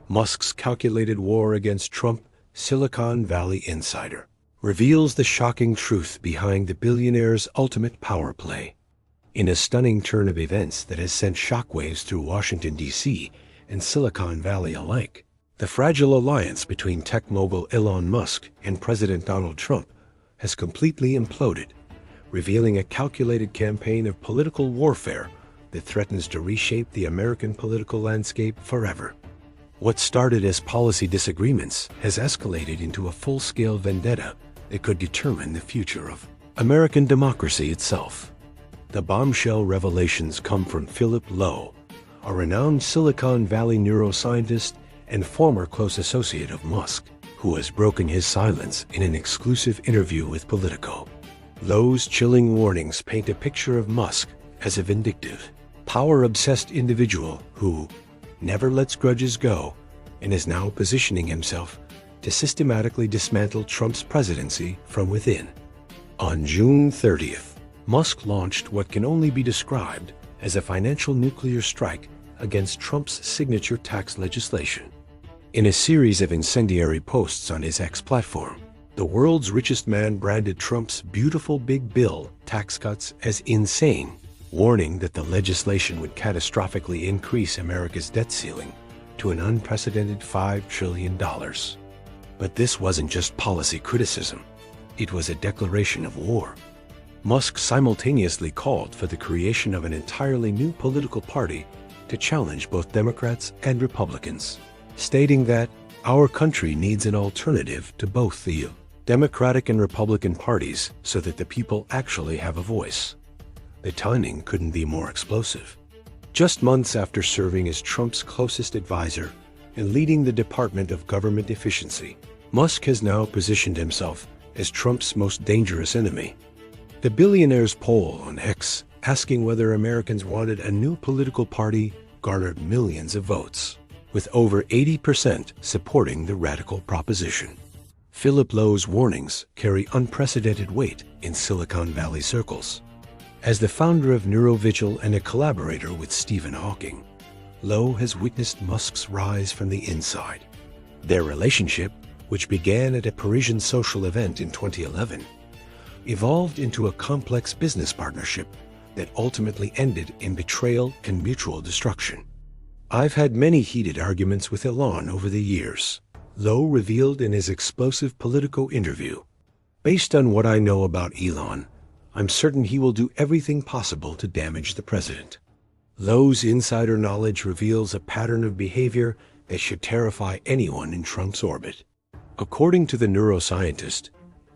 Musk's calculated war against Trump, Silicon Valley insider, reveals the shocking truth behind the billionaire's ultimate power play. In a stunning turn of events that has sent shockwaves through Washington, D.C. and Silicon Valley alike, the fragile alliance between tech mogul Elon Musk and President Donald Trump has completely imploded, revealing a calculated campaign of political warfare that threatens to reshape the American political landscape forever. What started as policy disagreements has escalated into a full-scale vendetta that could determine the future of American democracy itself. The bombshell revelations come from Philip Lowe, a renowned Silicon Valley neuroscientist and former close associate of Musk, who has broken his silence in an exclusive interview with Politico. Lowe's chilling warnings paint a picture of Musk as a vindictive, power-obsessed individual who never lets grudges go and is now positioning himself to systematically dismantle Trump's presidency from within. On June 30th, Musk launched what can only be described as a financial nuclear strike against Trump's signature tax legislation. In a series of incendiary posts on his X platform, the world's richest man branded Trump's beautiful big bill tax cuts as insane, warning that the legislation would catastrophically increase America's debt ceiling to an unprecedented $5 trillion. But this wasn't just policy criticism. It was a declaration of war. Musk simultaneously called for the creation of an entirely new political party to challenge both Democrats and Republicans, stating that our country needs an alternative to both the Democratic and Republican parties so that the people actually have a voice. The timing couldn't be more explosive. Just months after serving as Trump's closest advisor and leading the Department of Government Efficiency, Musk has now positioned himself as Trump's most dangerous enemy. The billionaire's poll on X, asking whether Americans wanted a new political party, garnered millions of votes, with over 80% supporting the radical proposition. Philip Lowe's warnings carry unprecedented weight in Silicon Valley circles. As the founder of Neurovigil and a collaborator with Stephen Hawking, Lowe has witnessed Musk's rise from the inside. Their relationship, which began at a Parisian social event in 2011, evolved into a complex business partnership that ultimately ended in betrayal and mutual destruction. "I've had many heated arguments with Elon over the years," Lowe revealed in his explosive Politico interview. "Based on what I know about Elon, I'm certain he will do everything possible to damage the president." Lowe's insider knowledge reveals a pattern of behavior that should terrify anyone in Trump's orbit. According to the neuroscientist,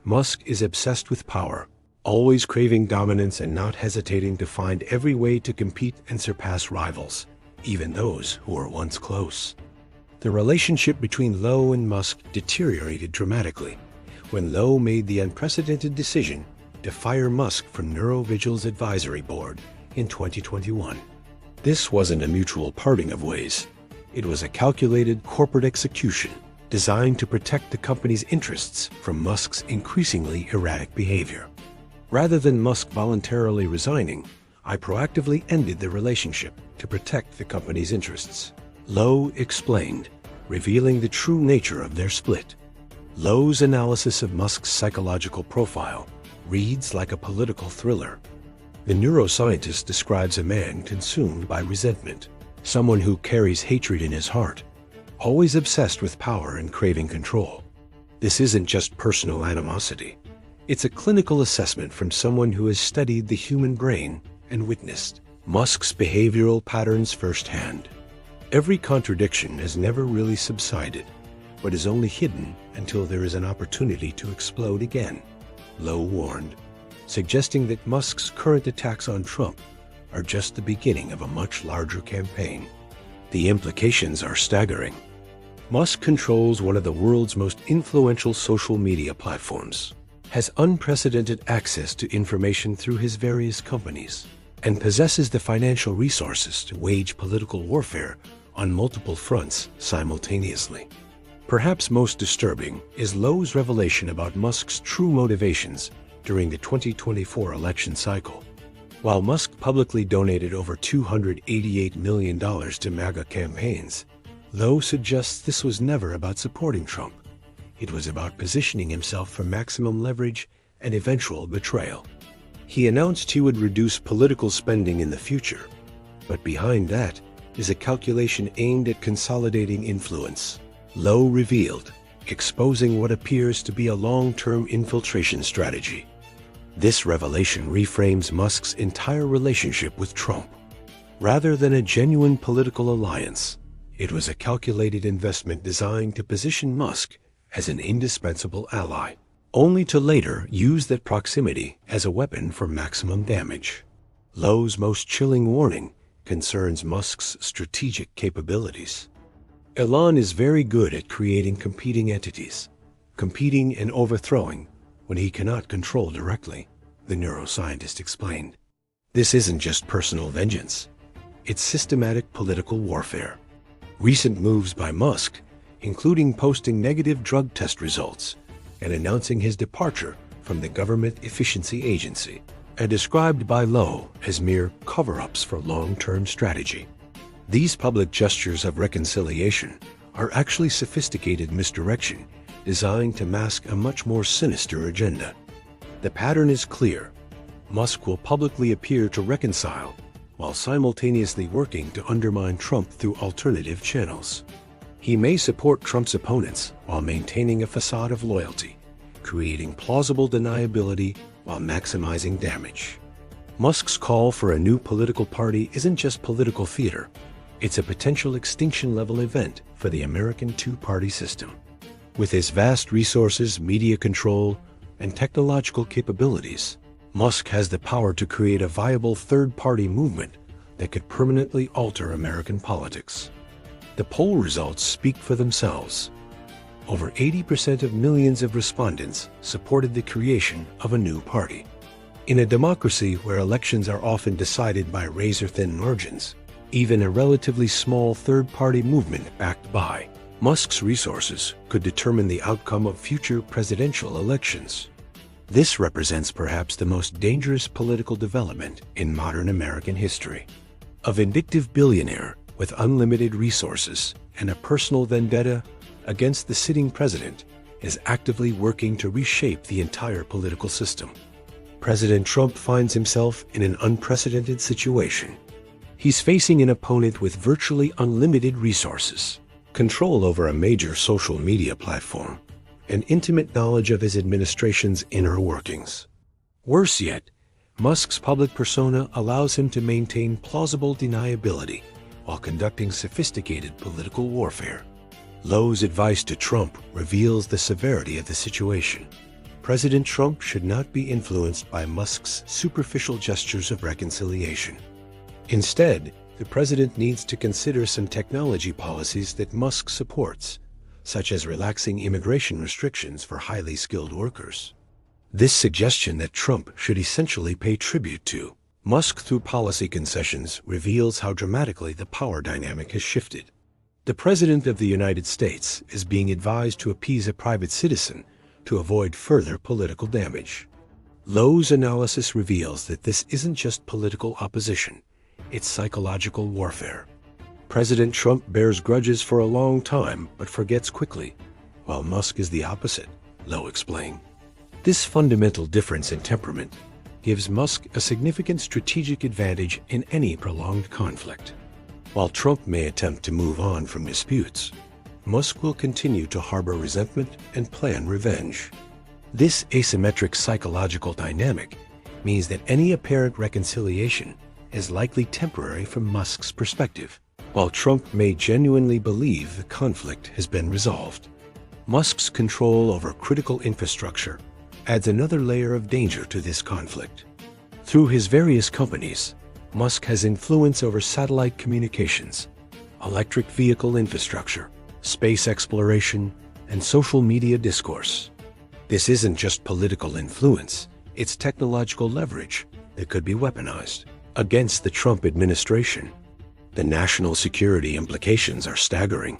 Musk is obsessed with power, always craving dominance and not hesitating to find every way to compete and surpass rivals, even those who were once close. The relationship between Lowe and Musk deteriorated dramatically when Lowe made the unprecedented decision to fire Musk from Neurovigil's advisory board in 2021. This wasn't a mutual parting of ways. It was a calculated corporate execution designed to protect the company's interests from Musk's increasingly erratic behavior. Rather than Musk voluntarily resigning, I proactively ended the relationship to protect the company's interests, Lowe explained, revealing the true nature of their split. Lowe's analysis of Musk's psychological profile reads like a political thriller. The neuroscientist describes a man consumed by resentment, someone who carries hatred in his heart, always obsessed with power and craving control. This isn't just personal animosity. It's a clinical assessment from someone who has studied the human brain and witnessed Musk's behavioral patterns firsthand. Every contradiction has never really subsided, but is only hidden until there is an opportunity to explode again, Lowe warned, suggesting that Musk's current attacks on Trump are just the beginning of a much larger campaign. The implications are staggering. Musk controls one of the world's most influential social media platforms, has unprecedented access to information through his various companies, and possesses the financial resources to wage political warfare on multiple fronts simultaneously. Perhaps most disturbing is Lowe's revelation about Musk's true motivations during the 2024 election cycle. While Musk publicly donated over $288 million to MAGA campaigns, Lowe suggests this was never about supporting Trump. It was about positioning himself for maximum leverage and eventual betrayal. He announced he would reduce political spending in the future, but behind that is a calculation aimed at consolidating influence. Lowe revealed, exposing what appears to be a long-term infiltration strategy. This revelation reframes Musk's entire relationship with Trump. Rather than a genuine political alliance, it was a calculated investment designed to position Musk as an indispensable ally, only to later use that proximity as a weapon for maximum damage. Lowe's most chilling warning concerns Musk's strategic capabilities. Elon is very good at creating competing entities, competing and overthrowing when he cannot control directly, the neuroscientist explained. This isn't just personal vengeance. It's systematic political warfare. Recent moves by Musk, including posting negative drug test results and announcing his departure from the Government Efficiency Agency, are described by Lowe as mere cover-ups for long-term strategy. These public gestures of reconciliation are actually sophisticated misdirection designed to mask a much more sinister agenda. The pattern is clear. Musk will publicly appear to reconcile while simultaneously working to undermine Trump through alternative channels. He may support Trump's opponents while maintaining a facade of loyalty, creating plausible deniability while maximizing damage. Musk's call for a new political party isn't just political theater. It's a potential extinction-level event for the American two-party system. With his vast resources, media control, and technological capabilities, Musk has the power to create a viable third-party movement that could permanently alter American politics. The poll results speak for themselves. Over 80% of millions of respondents supported the creation of a new party. In a democracy where elections are often decided by razor-thin margins, even a relatively small third-party movement backed by Musk's resources could determine the outcome of future presidential elections. This represents perhaps the most dangerous political development in modern American history. A vindictive billionaire with unlimited resources and a personal vendetta against the sitting president is actively working to reshape the entire political system. President Trump finds himself in an unprecedented situation. He's facing an opponent with virtually unlimited resources, control over a major social media platform, and intimate knowledge of his administration's inner workings. Worse yet, Musk's public persona allows him to maintain plausible deniability while conducting sophisticated political warfare. Lowe's advice to Trump reveals the severity of the situation. President Trump should not be influenced by Musk's superficial gestures of reconciliation. Instead, the president needs to consider some technology policies that Musk supports, such as relaxing immigration restrictions for highly skilled workers. This suggestion that Trump should essentially pay tribute to Musk through policy concessions reveals how dramatically the power dynamic has shifted. The President of the United States is being advised to appease a private citizen to avoid further political damage. Lowe's analysis reveals that this isn't just political opposition, it's psychological warfare. President Trump bears grudges for a long time but forgets quickly, while Musk is the opposite, Lowe explained. This fundamental difference in temperament gives Musk a significant strategic advantage in any prolonged conflict. While Trump may attempt to move on from disputes, Musk will continue to harbor resentment and plan revenge. This asymmetric psychological dynamic means that any apparent reconciliation is likely temporary from Musk's perspective, while Trump may genuinely believe the conflict has been resolved. Musk's control over critical infrastructure adds another layer of danger to this conflict. Through his various companies, Musk has influence over satellite communications, electric vehicle infrastructure, space exploration, and social media discourse. This isn't just political influence, it's technological leverage that could be weaponized against the Trump administration. The national security implications are staggering.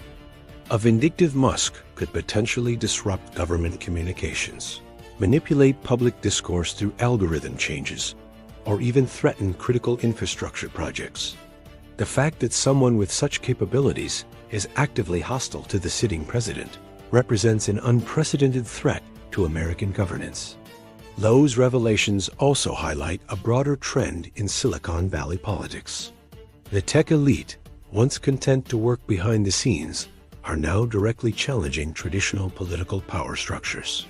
A vindictive Musk could potentially disrupt government communications, manipulate public discourse through algorithm changes, or even threaten critical infrastructure projects. The fact that someone with such capabilities is actively hostile to the sitting president, represents an unprecedented threat to American governance. Lowe's revelations also highlight a broader trend in Silicon Valley politics. The tech elite, once content to work behind the scenes, are now directly challenging traditional political power structures.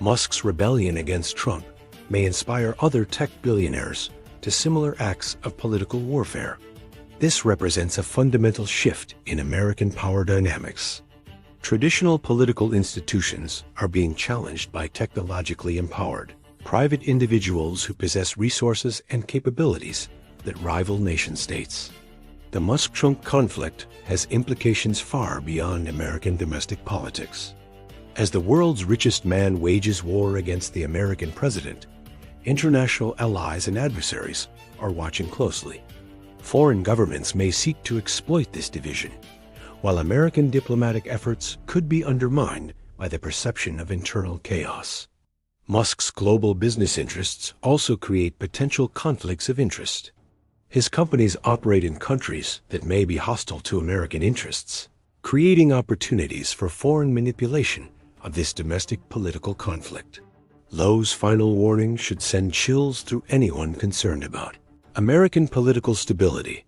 Musk's rebellion against Trump may inspire other tech billionaires to similar acts of political warfare. This represents a fundamental shift in American power dynamics. Traditional political institutions are being challenged by technologically empowered, private individuals who possess resources and capabilities that rival nation-states. The Musk-Trump conflict has implications far beyond American domestic politics. As the world's richest man wages war against the American president, international allies and adversaries are watching closely. Foreign governments may seek to exploit this division, while American diplomatic efforts could be undermined by the perception of internal chaos. Musk's global business interests also create potential conflicts of interest. His companies operate in countries that may be hostile to American interests, creating opportunities for foreign manipulation of this domestic political conflict. Lowe's final warning should send chills through anyone concerned about American political stability.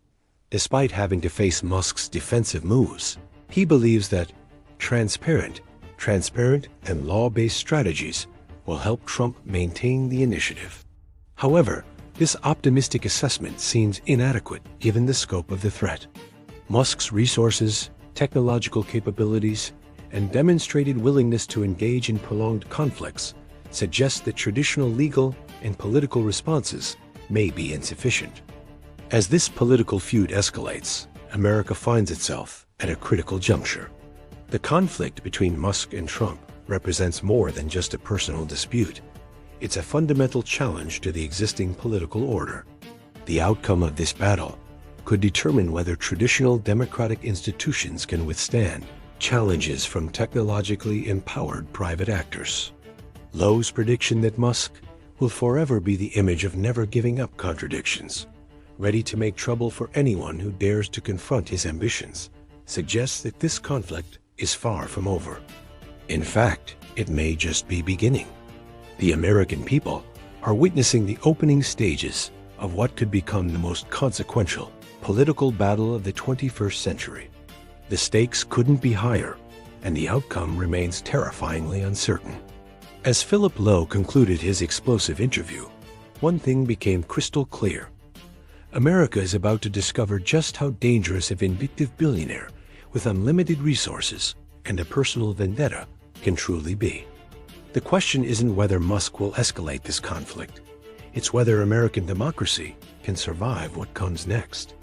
Despite having to face Musk's defensive moves, he believes that transparent and law-based strategies will help Trump maintain the initiative. However, this optimistic assessment seems inadequate given the scope of the threat. Musk's resources, technological capabilities, and demonstrated willingness to engage in prolonged conflicts suggest that traditional legal and political responses may be insufficient. As this political feud escalates, America finds itself at a critical juncture. The conflict between Musk and Trump represents more than just a personal dispute. It's a fundamental challenge to the existing political order. The outcome of this battle could determine whether traditional democratic institutions can withstand challenges from technologically empowered private actors. Lowe's prediction that Musk will forever be the image of never giving up contradictions, ready to make trouble for anyone who dares to confront his ambitions, suggests that this conflict is far from over. In fact, it may just be beginning. The American people are witnessing the opening stages of what could become the most consequential political battle of the 21st century. The stakes couldn't be higher, and the outcome remains terrifyingly uncertain. As Philip Lowe concluded his explosive interview, one thing became crystal clear. America is about to discover just how dangerous a vindictive billionaire with unlimited resources and a personal vendetta can truly be. The question isn't whether Musk will escalate this conflict. It's whether American democracy can survive what comes next.